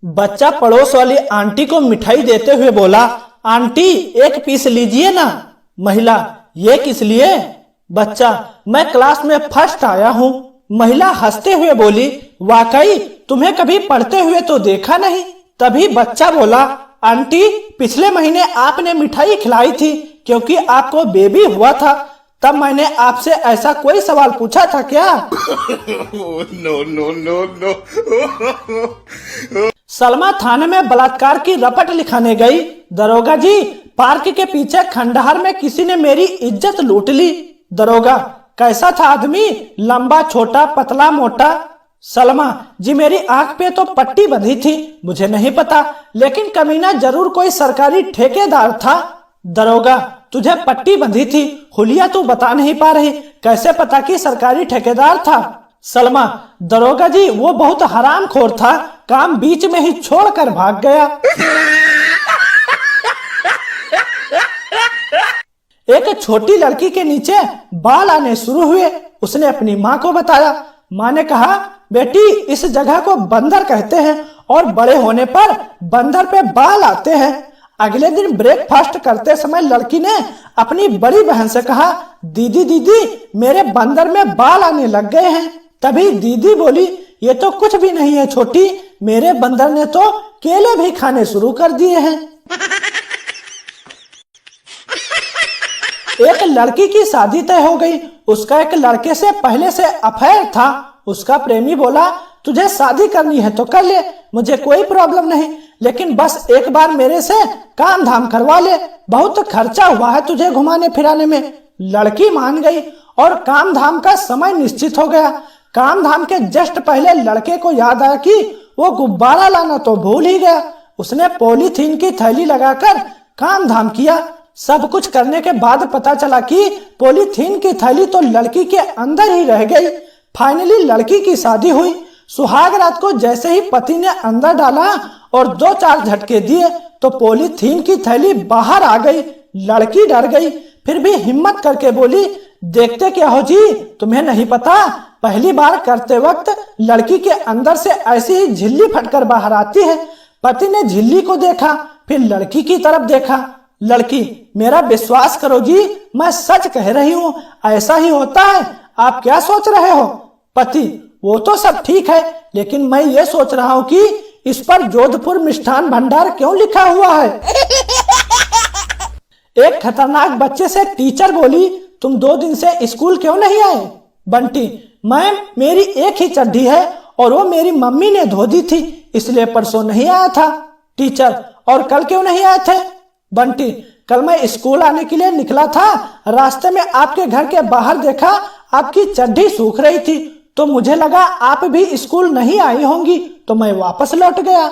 बच्चा पड़ोस वाली आंटी को मिठाई देते हुए बोला, आंटी एक पीस लीजिए ना। महिला, ये किस लिए? बच्चा, मैं क्लास में फर्स्ट आया हूँ। महिला हंसते हुए बोली, वाकई तुम्हें कभी पढ़ते हुए तो देखा नहीं। तभी बच्चा बोला, आंटी पिछले महीने आपने मिठाई खिलाई थी क्योंकि आपको बेबी हुआ था, तब मैंने आपसे ऐसा कोई सवाल पूछा था क्या? No no no no. Salma थाने में बलात्कार की रपट लिखाने गई। दरोगा जी, पार्क के पीछे खंडहर में किसी ने मेरी इज्जत लूट ली। दरोगा, कैसा था आदमी? लंबा छोटा पतला मोटा? सलमा जी, मेरी आंख पे तो पट्टी बंधी थी, मुझे नहीं पता, लेकिन कमीना जरूर कोई सरकारी ठेकेदार था। दरोगा, तुझे पट्टी बंधी थी, हुलिया तू बता नहीं पा रही, कैसे पता कि सरकारी ठेकेदार था? सलमा, दरोगा जी वो बहुत हरामखोर था, काम बीच में ही छोड़कर भाग गया। एक छोटी लड़की के नीचे बाल आने शुरू हुए। उसने अपनी माँ को बताया। माँ ने कहा, बेटी इस जगह को बंदर कहते हैं और बड़े होने पर बंदर पे बाल आते हैं। अगले दिन ब्रेकफास्ट करते समय लड़की ने अपनी बड़ी बहन से कहा, दीदी दीदी मेरे बंदर में बाल आने लग गए हैं। तभी दीदी बोली, ये तो कुछ भी नहीं है छोटी, मेरे बंदर ने तो केले भी खाने शुरू कर दिए हैं। एक लड़की की शादी तय हो गई। उसका एक लड़के से पहले से अफेयर था। उसका प्रेमी बोला, तुझे शादी करनी है तो कर ले, मुझे कोई प्रॉब्लम नहीं, लेकिन बस एक बार मेरे से काम धाम करवा ले, बहुत खर्चा हुआ है तुझे घुमाने फिराने में। लड़की मान गई और काम धाम का समय निश्चित हो गया। काम धाम के जस्ट पहले लड़के को याद आया कि वो गुब्बारा लाना तो भूल ही गया। उसने पॉलीथीन की थैली लगाकर काम धाम किया। सब कुछ करने के बाद पता चला कि पॉलीथीन की थैली तो लड़की के अंदर ही रह गई। फाइनली लड़की की शादी हुई। सुहाग रात को जैसे ही पति ने अंदर डाला और 2-4 झटके दिए तो पॉलीथीन की थैली बाहर आ गई। लड़की डर गई, फिर भी हिम्मत करके बोली, देखते क्या हो जी, तुम्हें नहीं पता, पहली बार करते वक्त लड़की के अंदर से ऐसी ही झिल्ली फटकर बाहर आती है। पति ने झिल्ली को देखा, फिर लड़की की तरफ देखा। लड़की, मेरा विश्वास करो जी, मैं सच कह रही हूँ, ऐसा ही होता है, आप क्या सोच रहे हो? पति, वो तो सब ठीक है, लेकिन मैं ये सोच रहा हूँ कि इस पर जोधपुर मिष्ठान भंडार क्यों लिखा हुआ है? एक खतरनाक बच्चे से टीचर बोली, तुम 2 दिन से स्कूल क्यों नहीं आए? बंटी, मैम मेरी एक ही चड्डी है और वो मेरी मम्मी ने धो दी थी, इसलिए परसों नहीं आया था। टीचर, और कल क्यों नहीं आए थे? बंटी, कल मैं स्कूल आने के लिए निकला था, रास्ते में आपके घर के बाहर देखा आपकी चड्डी सूख रही थी, तो मुझे लगा आप भी स्कूल नहीं आई होंगी, तो मैं वापस लौट गया।